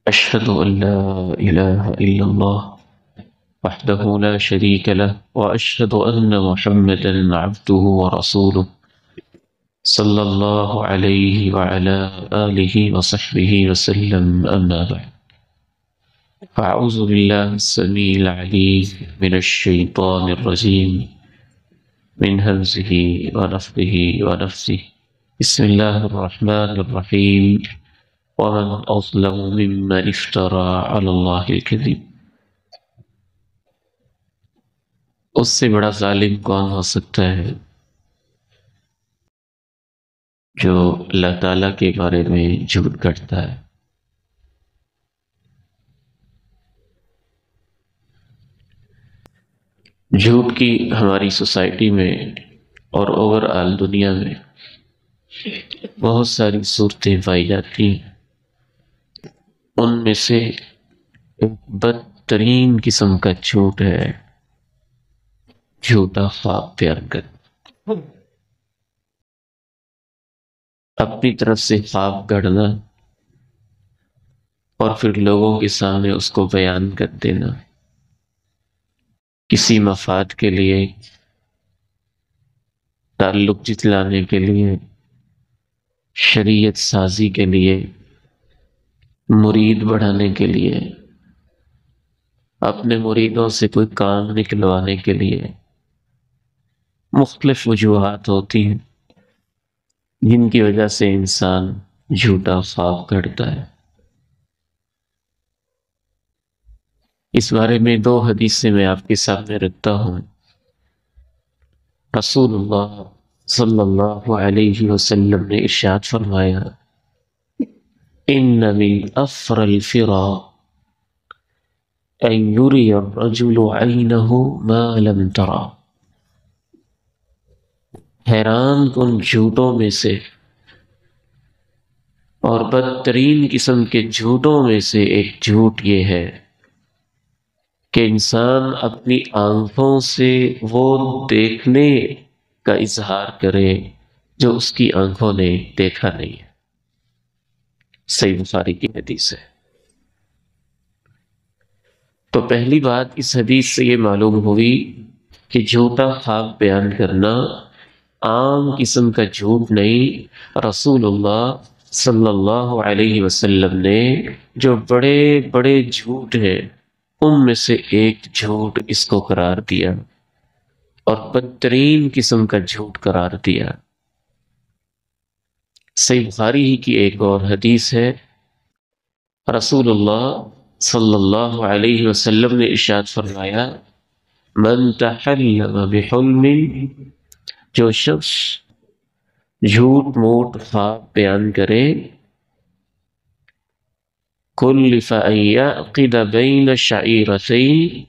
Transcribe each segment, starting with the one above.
أشهد أن لا إله إلا الله وحده لا شريك له وأشهد أن محمدا عبده ورسوله صلى الله عليه وعلى آله وصحبه وسلم أما بعد فأعوذ بالله السميع العليم من الشيطان الرجيم من همزه ونفخه ونفسه بسم الله الرحمن الرحيم ومن أظلم ممن افترى على الله الكذب اس سے بڑا ظالم کون ہو سکتا ہے جو اللہ تعالیٰ کے بارے میں جھوٹ کرتا ہے۔ جھوٹ کی ہماری سوسائٹی میں اور اوور آل دنیا میں بہت ساری صورتیں پائی جاتی ہیں۔ ان میں سے ایک بدترین قسم کا جھوٹ ہے جھوٹا خواب بیان کرنا، اپنی طرف سے خواب گڑھنا اور پھر لوگوں کے سامنے اس کو بیان کر دینا، کسی مفاد کے لیے، تعلق جتلانے کے لیے، شریعت سازی کے لیے، مرید بڑھانے کے لیے، اپنے مریدوں سے کوئی کام نکلوانے کے لیے۔ مختلف وجوہات ہوتی ہیں جن کی وجہ سے انسان جھوٹا خواب گڑھتا ہے۔ اس بارے میں دو حدیثیں میں آپ کے سامنے رکھتا ہوں۔ رسول اللہ صلی اللہ علیہ وسلم نے ارشاد فرمایا، ان من افر الفرا ان یری الرجل عینہ ما لم ترى۔ حیران کن جھوٹوں میں سے اور بدترین قسم کے جھوٹوں میں سے ایک جھوٹ یہ ہے کہ انسان اپنی آنکھوں سے وہ دیکھنے کا اظہار کرے جو اس کی آنکھوں نے دیکھا نہیں ہے۔ صحیح بخاری کی حدیث ہے۔ تو پہلی بات اس حدیث سے یہ معلوم ہوئی کہ جھوٹا خواب بیان کرنا عام قسم کا جھوٹ نہیں، رسول اللہ صلی اللہ علیہ وسلم نے جو بڑے بڑے جھوٹ ہیں ان میں سے ایک جھوٹ اس کو قرار دیا اور بدترین قسم کا جھوٹ قرار دیا۔ صحیح بخاری ہی کی ایک اور حدیث ہے، رسول اللہ صلی اللہ علیہ وسلم نے ارشاد فرمایا، من تحلم بحلم، جو شخص جھوٹ موٹ خواب بیان کرے، کلف ان یعقد بین شعیرتین،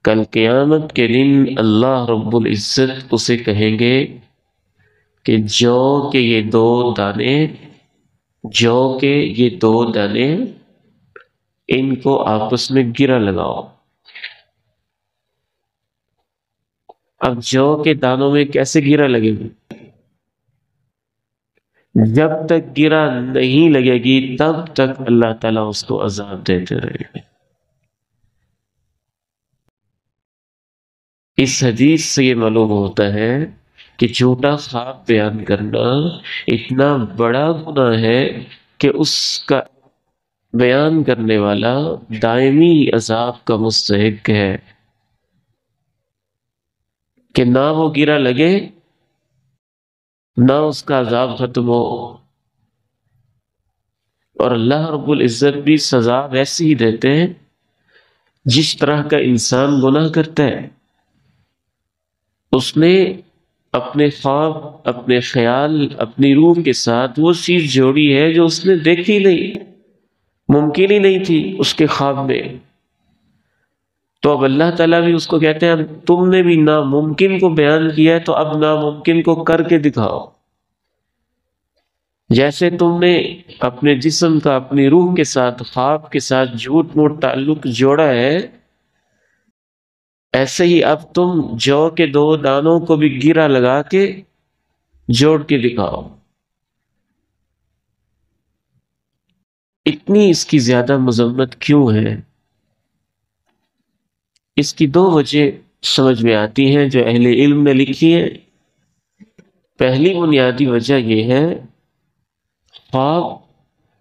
کل قیامت کے دن اللہ رب العزت اسے کہیں گے کہ جو کے یہ دو دانے ان کو آپس میں گرا لگاؤ۔ اب جو کے دانوں میں کیسے گرا لگے گی؟ جب تک گرا نہیں لگے گی تب تک اللہ تعالیٰ اس کو عذاب دیتے رہے گے۔ اس حدیث سے یہ معلوم ہوتا ہے کہ جھوٹا خواب بیان کرنا اتنا بڑا گناہ ہے کہ اس کا بیان کرنے والا دائمی عذاب کا مستحق ہے، کہ نہ وہ گرا لگے نہ اس کا عذاب ختم ہو، اور اللہ رب العزت بھی سزا ویسی ہی دیتے ہیں جس طرح کا انسان گناہ کرتا ہے۔ اس نے اپنے خواب، اپنے خیال، اپنی روح کے ساتھ وہ چیز جوڑی ہے جو اس نے دیکھی نہیں، ممکن ہی نہیں تھی اس کے خواب میں۔ تو اب اللہ تعالیٰ بھی اس کو کہتے ہیں تم نے بھی ناممکن کو بیان کیا ہے تو اب ناممکن کو کر کے دکھاؤ۔ جیسے تم نے اپنے جسم کا اپنی روح کے ساتھ، خواب کے ساتھ جھوٹ موٹ تعلق جوڑا ہے، ایسے ہی اب تم جو کے دو دانوں کو بھی گرا لگا کے جوڑ کے دکھاؤ۔ اتنی اس کی زیادہ مذمت کیوں ہے؟ اس کی دو وجہ سمجھ میں آتی ہیں جو اہل علم نے لکھی ہے۔ پہلی بنیادی وجہ یہ ہے، خواب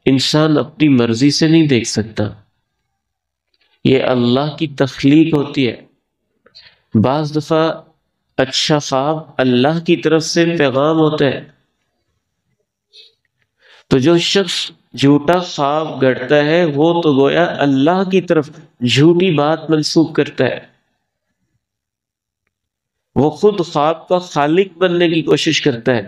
انسان اپنی مرضی سے نہیں دیکھ سکتا، یہ اللہ کی تخلیق ہوتی ہے۔ بعض دفعہ اچھا خواب اللہ کی طرف سے پیغام ہوتا ہے، تو جو شخص جھوٹا خواب گڑتا ہے وہ تو گویا اللہ کی طرف جھوٹی بات منسوب کرتا ہے، وہ خود خواب کا خالق بننے کی کوشش کرتا ہے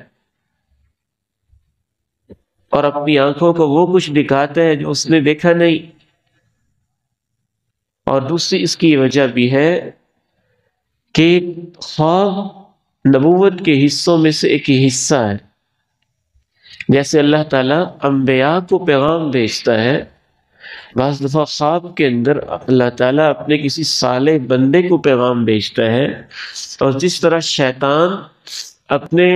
اور اپنی آنکھوں کو وہ کچھ دکھاتا ہے جو اس نے دیکھا نہیں۔ اور دوسری اس کی وجہ بھی ہے کہ خواب نبوت کے حصوں میں سے ایک حصہ ہے۔ جیسے اللہ تعالیٰ انبیاء کو پیغام بھیجتا ہے، بعض دفعہ خواب کے اندر اللہ تعالیٰ اپنے کسی صالح بندے کو پیغام بھیجتا ہے، اور جس طرح شیطان اپنے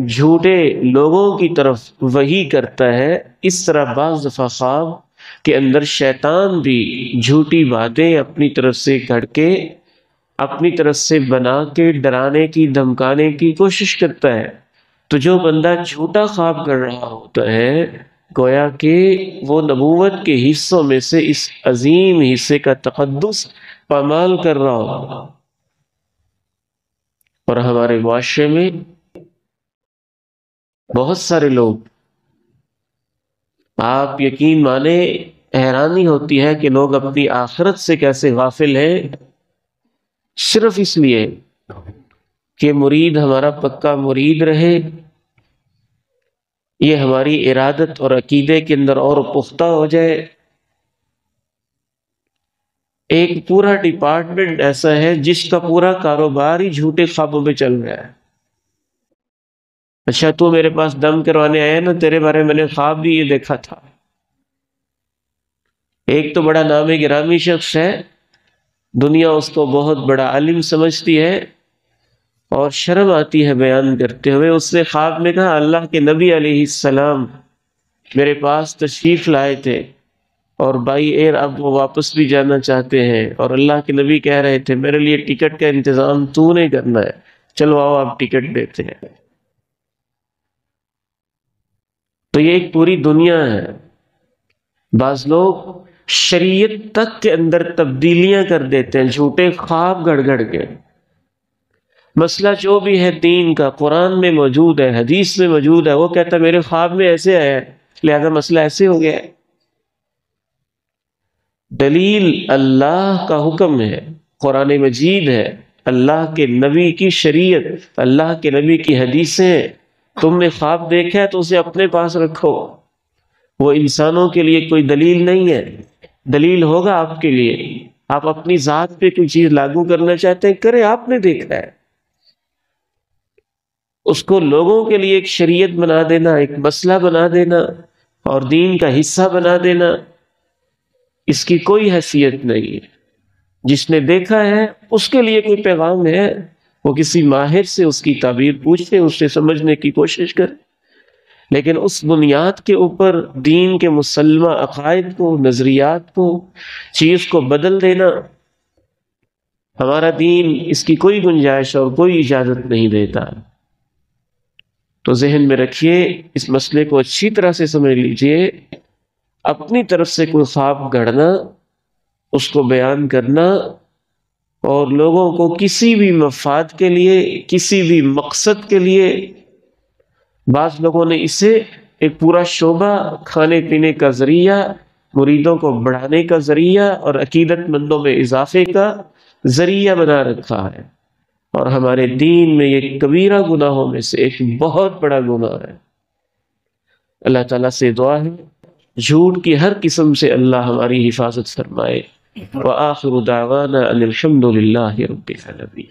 جھوٹے لوگوں کی طرف وحی کرتا ہے، اس طرح بعض دفعہ خواب کے اندر شیطان بھی جھوٹی باتیں اپنی طرف سے گھڑ کے، اپنی طرف سے بنا کے ڈرانے کی دھمکانے کی کوشش کرتا ہے۔ تو جو بندہ جھوٹا خواب کر رہا ہوتا ہے، گویا کہ وہ نبوت کے حصوں میں سے اس عظیم حصے کا تقدس پامال کر رہا ہوگا۔ اور ہمارے معاشرے میں بہت سارے لوگ، آپ یقین مانیں حیرانی ہوتی ہے کہ لوگ اپنی آخرت سے کیسے غافل ہیں، صرف اس لیے کہ مرید ہمارا پکا مرید رہے، یہ ہماری ارادت اور عقیدے کے اندر اور پختہ ہو جائے۔ ایک پورا ڈپارٹمنٹ ایسا ہے جس کا پورا کاروبار ہی جھوٹے خوابوں پہ چل رہا ہے۔ اچھا تو میرے پاس دم کروانے آیا نا، تیرے بارے میں نے خواب بھی یہ دیکھا تھا۔ ایک تو بڑا نام گرامی شخص ہے، دنیا اس کو بہت بڑا عالم سمجھتی ہے اور شرم آتی ہے بیان کرتے ہوئے۔ اس نے خواب میں کہا اللہ کے نبی علیہ السلام میرے پاس تشریف لائے تھے اور بائی ایئر اب وہ واپس بھی جانا چاہتے ہیں، اور اللہ کے نبی کہہ رہے تھے میرے لیے ٹکٹ کا انتظام تو نے کرنا ہے، چلو آؤ آپ ٹکٹ دیتے ہیں۔ تو یہ ایک پوری دنیا ہے۔ بعض لوگ شریعت تک کے اندر تبدیلیاں کر دیتے ہیں جھوٹے خواب گڑ گڑ کے۔ مسئلہ جو بھی ہے دین کا، قرآن میں موجود ہے، حدیث میں موجود ہے، وہ کہتا ہے میرے خواب میں ایسے آیا ہے لہذا مسئلہ ایسے ہو گیا ہے۔ دلیل اللہ کا حکم ہے، قرآن مجید ہے، اللہ کے نبی کی شریعت، اللہ کے نبی کی حدیثیں۔ تم نے خواب دیکھا ہے تو اسے اپنے پاس رکھو، وہ انسانوں کے لیے کوئی دلیل نہیں ہے۔ دلیل ہوگا آپ کے لیے، آپ اپنی ذات پہ کوئی چیز لاگو کرنا چاہتے ہیں کریں، آپ نے دیکھا ہے، اس کو لوگوں کے لیے ایک شریعت بنا دینا، ایک مسئلہ بنا دینا اور دین کا حصہ بنا دینا، اس کی کوئی حیثیت نہیں ہے۔ جس نے دیکھا ہے اس کے لیے کوئی پیغام ہے، وہ کسی ماہر سے اس کی تعبیر پوچھے، اس سے سمجھنے کی کوشش کرے، لیکن اس بنیاد کے اوپر دین کے مسلمہ عقائد کو، نظریات کو، چیز کو بدل دینا، ہمارا دین اس کی کوئی گنجائش اور کوئی اجازت نہیں دیتا۔ تو ذہن میں رکھیے، اس مسئلے کو اچھی طرح سے سمجھ لیجئے، اپنی طرف سے کوئی خواب گڑھنا، اس کو بیان کرنا اور لوگوں کو کسی بھی مفاد کے لیے، کسی بھی مقصد کے لیے، بعض لوگوں نے اسے ایک پورا شعبہ کھانے پینے کا ذریعہ، مریدوں کو بڑھانے کا ذریعہ اور عقیدت مندوں میں اضافے کا ذریعہ بنا رکھا ہے، اور ہمارے دین میں یہ کبیرہ گناہوں میں سے ایک بہت بڑا گناہ ہے۔ اللہ تعالیٰ سے دعا ہے جھوٹ کی ہر قسم سے اللہ ہماری حفاظت فرمائے۔ وآخر دعوانا ان الحمد للہ رب العالمین۔